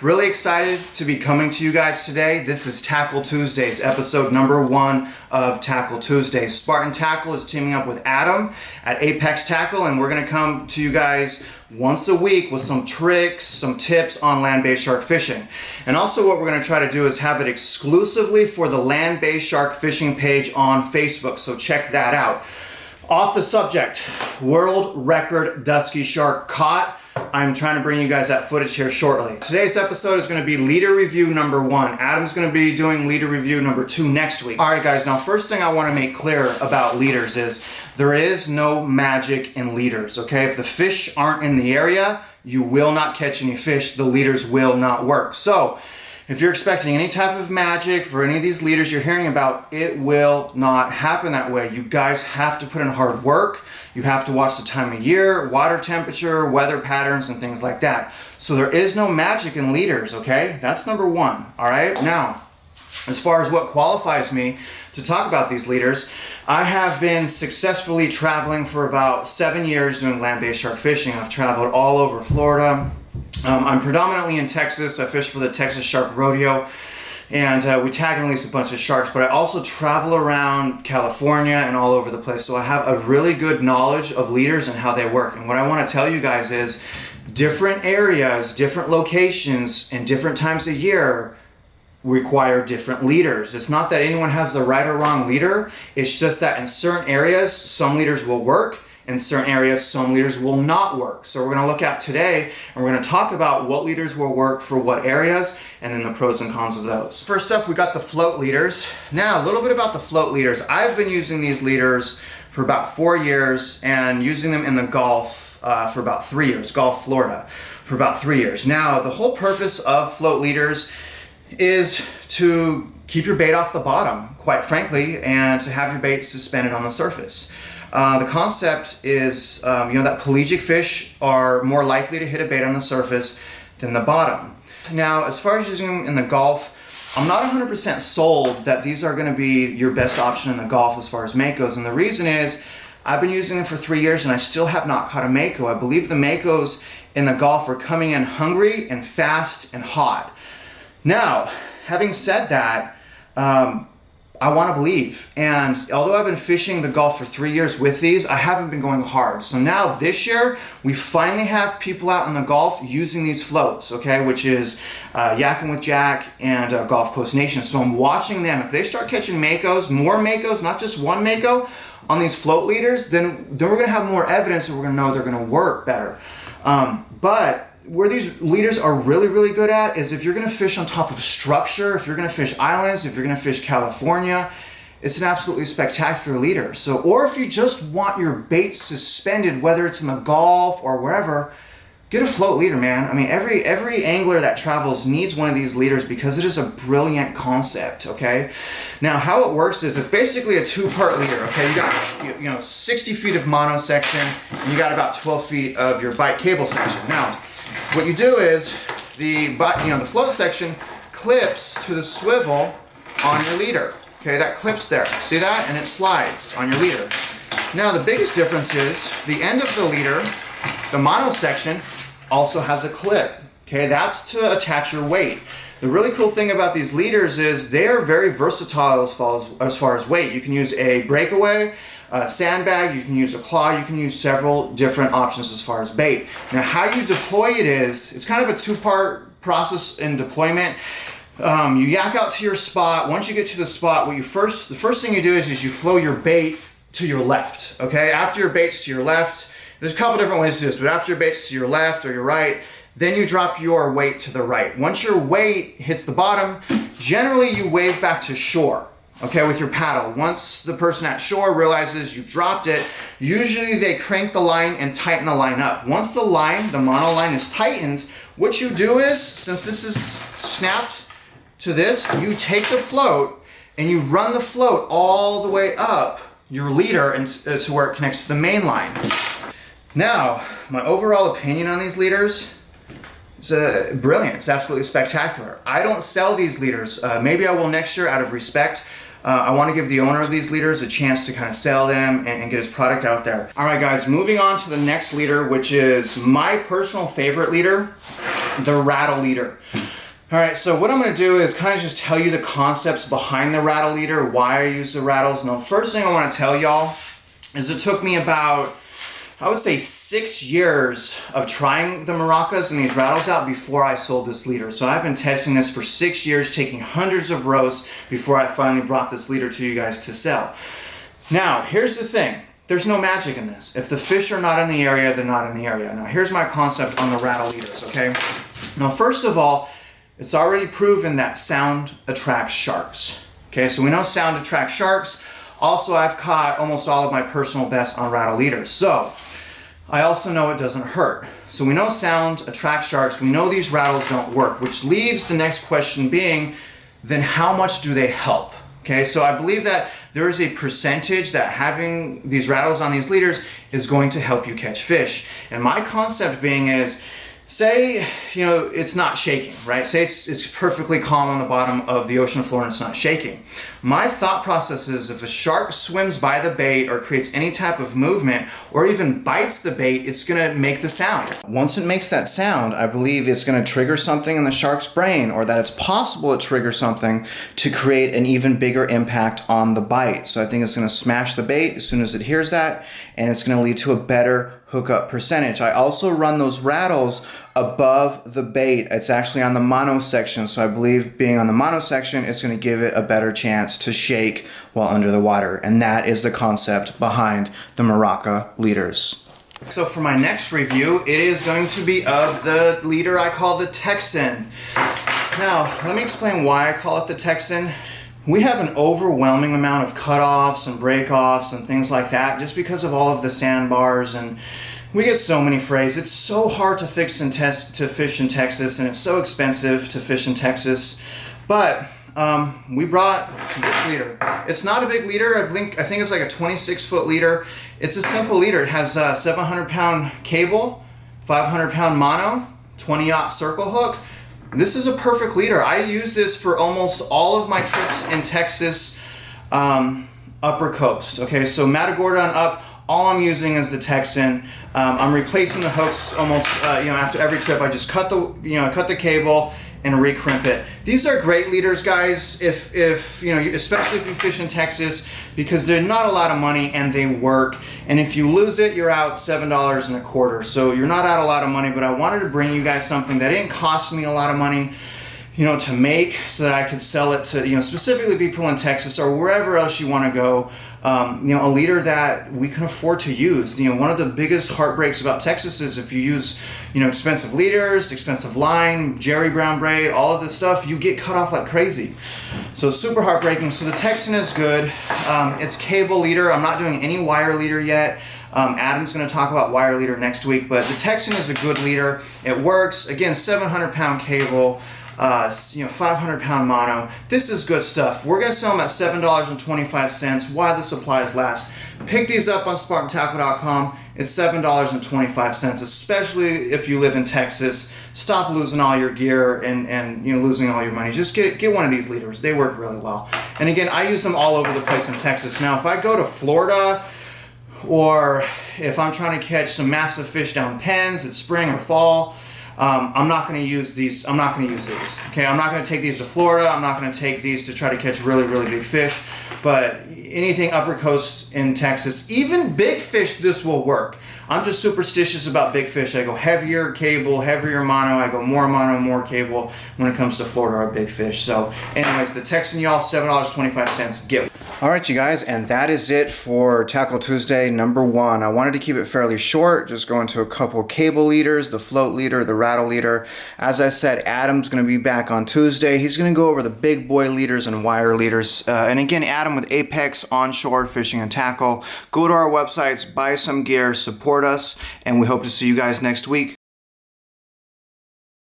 Really excited to be coming to you guys today. This is Tackle Tuesdays, episode number 1 of Tackle Tuesdays. Spartan Tackle is teaming up with Adam at Apex Tackle, and we're going to come to you guys once a week with some tricks, some tips on land-based shark fishing. And also what we're going to try to do is have it exclusively for the land-based shark fishing page on Facebook, so check that out. Off the subject, world record dusky shark caught. I'm trying to bring you guys that footage here shortly. Today's episode is going to be leader review number 1. Adam's going to be doing leader review number 2 next week. All right, guys, now first thing I want to make clear about leaders is there is no magic in leaders, okay? If the fish aren't in the area, you will not catch any fish. The leaders will not work. So if you're expecting any type of magic for any of these leaders you're hearing about, it will not happen that way. You guys have to put in hard work. You have to watch the time of year, water temperature, weather patterns, and things like that. So there is no magic in leaders, okay? That's number 1, all right? Now, as far as what qualifies me to talk about these leaders, I have been successfully traveling for about 7 years doing land-based shark fishing. I've traveled all over Florida. I'm predominantly in Texas. I fish for the Texas Shark Rodeo, and we tag and release a bunch of sharks, but I also travel around California and all over the place, so I have a really good knowledge of leaders and how they work. And what I want to tell you guys is different areas, different locations, and different times of year require different leaders. It's not that anyone has the right or wrong leader. It's just that in certain areas, some leaders will work. In certain areas, some leaders will not work. So we're going to look at today, and we're going to talk about what leaders will work for what areas, and then the pros and cons of those. First up, we got the float leaders. Now, a little bit about the float leaders. I've been using these leaders for about 4 years, and using them in the Gulf for about 3 years, Gulf, Florida, for about 3 years. Now, the whole purpose of float leaders is to keep your bait off the bottom, quite frankly, and to have your bait suspended on the surface. The concept is, that pelagic fish are more likely to hit a bait on the surface than the bottom. Now, as far as using them in the Gulf, I'm not 100% sold that these are going to be your best option in the Gulf as far as Makos. And the reason is, I've been using them for 3 years and I still have not caught a Mako. I believe the Makos in the Gulf are coming in hungry and fast and hot. Now, having said that, I want to believe, and although I've been fishing the Gulf for 3 years with these, I haven't been going hard. So now this year, we finally have people out in the Gulf using these floats, okay, which is Yakking with Jack and Gulf Coast Nation. So I'm watching them. If they start catching Makos, more Makos, not just one Mako, on these float leaders, then we're going to have more evidence and we're going to know they're going to work better. But where these leaders are really, really good at is if you're going to fish on top of structure, if you're going to fish islands, if you're going to fish California, it's an absolutely spectacular leader. So, or if you just want your bait suspended, whether it's in the Gulf or wherever, get a float leader, man. I mean, every angler that travels needs one of these leaders because it is a brilliant concept, okay? Now, how it works is it's basically a 2-part leader, okay? You got 60 feet of mono section, and you got about 12 feet of your bite cable section. Now, what you do is the float section clips to the swivel on your leader. Okay, that clips there. See that? And it slides on your leader. Now the biggest difference is the end of the leader, the mono section, also has a clip. Okay, that's to attach your weight. The really cool thing about these leaders is they are very versatile as far as weight. You can use a breakaway, a sandbag, you can use a claw, you can use several different options as far as bait. Now how you deploy it is, it's kind of a 2-part process in deployment. You yak out to your spot. Once you get to the spot, the first thing you do is you flow your bait to your left, okay? After your bait's to your left, there's a couple different ways to do this, but after your bait's to your left or your right, then you drop your weight to the right. Once your weight hits the bottom, generally you wave back to shore, okay, with your paddle. Once the person at shore realizes you've dropped it, usually they crank the line and tighten the line up. Once the mono line is tightened, what you do is, since this is snapped to this, you take the float and you run the float all the way up your leader and to where it connects to the main line. Now, my overall opinion on these leaders, it's brilliant. It's absolutely spectacular. I don't sell these leaders. Maybe I will next year out of respect. I want to give the owner of these leaders a chance to kind of sell them and get his product out there. All right, guys, moving on to the next leader, which is my personal favorite leader, the Rattle leader. All right, so what I'm gonna do is kind of just tell you the concepts behind the rattle leader, why I use the rattles. Now, the first thing I wanna tell y'all is it took me about, I would say 6 years of trying the maracas and these rattles out before I sold this leader. So I've been testing this for 6 years, taking hundreds of roasts before I finally brought this leader to you guys to sell. Now, here's the thing. There's no magic in this. If the fish are not in the area, they're not in the area. Now, here's my concept on the rattle leaders, okay? Now, first of all, it's already proven that sound attracts sharks. Okay, so we know sound attracts sharks. Also, I've caught almost all of my personal bests on rattle leaders. So, I also know it doesn't hurt. So we know sound attracts sharks. We know these rattles don't work, which leaves the next question being, then how much do they help? Okay, so I believe that there is a percentage that having these rattles on these leaders is going to help you catch fish. And my concept being is, say, you know, it's not shaking, right? Say it's perfectly calm on the bottom of the ocean floor and it's not shaking. My thought process is if a shark swims by the bait or creates any type of movement or even bites the bait, it's gonna make the sound. Once it makes that sound, I believe it's gonna trigger something in the shark's brain, or that it's possible to trigger something to create an even bigger impact on the bite. So I think it's gonna smash the bait as soon as it hears that, and it's gonna lead to a better hookup percentage. I also run those rattles above the bait. It's actually on the mono section, so I believe being on the mono section, it's going to give it a better chance to shake while under the water, and that is the concept behind the maraca leaders. So for my next review, it is going to be of the leader I call the Texan. Now, let me explain why I call it the Texan. We have an overwhelming amount of cutoffs and breakoffs and things like that just because of all of the sandbars, and we get so many frays. It's so hard to fish in Texas, and it's so expensive to fish in Texas. But we brought this leader. It's not a big leader. I think it's like a 26-foot leader. It's a simple leader. It has a 700-pound cable, 500-pound mono, 20-aught circle hook. This is a perfect leader. I use this for almost all of my trips in Texas, upper coast. Okay, so Matagorda and up, all I'm using is the Texan. I'm replacing the hooks almost, after every trip. I just cut the cable and recrimp it. These are great leaders, guys, if especially if you fish in Texas, because they're not a lot of money and they work. And if you lose it, you're out $7.25. So you're not out a lot of money, but I wanted to bring you guys something that didn't cost me a lot of money, to make, so that I could sell it to, specifically people in Texas or wherever else you want to go. A leader that we can afford to use. One of the biggest heartbreaks about Texas is if you use, expensive leaders, expensive line, Jerry Brown braid, all of this stuff, you get cut off like crazy. So super heartbreaking. So the Texan is good. It's cable leader. I'm not doing any wire leader yet. Adam's going to talk about wire leader next week, but the Texan is a good leader. It works. Again, 700-pound cable. 500-pound mono. This is good stuff. We're going to sell them at $7.25 while the supplies last. Pick these up on SpartanTackle.com. It's $7.25, especially if you live in Texas. Stop losing all your gear and losing all your money. Just get one of these leaders. They work really well. And again, I use them all over the place in Texas. Now, if I go to Florida, or if I'm trying to catch some massive fish down pens, it's spring or fall, I'm not going to use these. I'm not going to use these. Okay, I'm not going to take these to Florida. I'm not going to take these to try to catch really, really big fish. But anything upper coast in Texas, even big fish, this will work. I'm just superstitious about big fish. I go heavier cable, heavier mono. I go more mono, more cable when it comes to Florida or big fish. So anyways, the Texan, y'all, $7.25. Get it. All right, you guys, and that is it for Tackle Tuesday #1. I wanted to keep it fairly short, just go into a couple cable leaders, the float leader, the rattle leader. As I said, Adam's going to be back on Tuesday. He's going to go over the big boy leaders and wire leaders. And again, Adam with Apex, Onshore, Fishing and Tackle. Go to our websites, buy some gear, support us, and we hope to see you guys next week.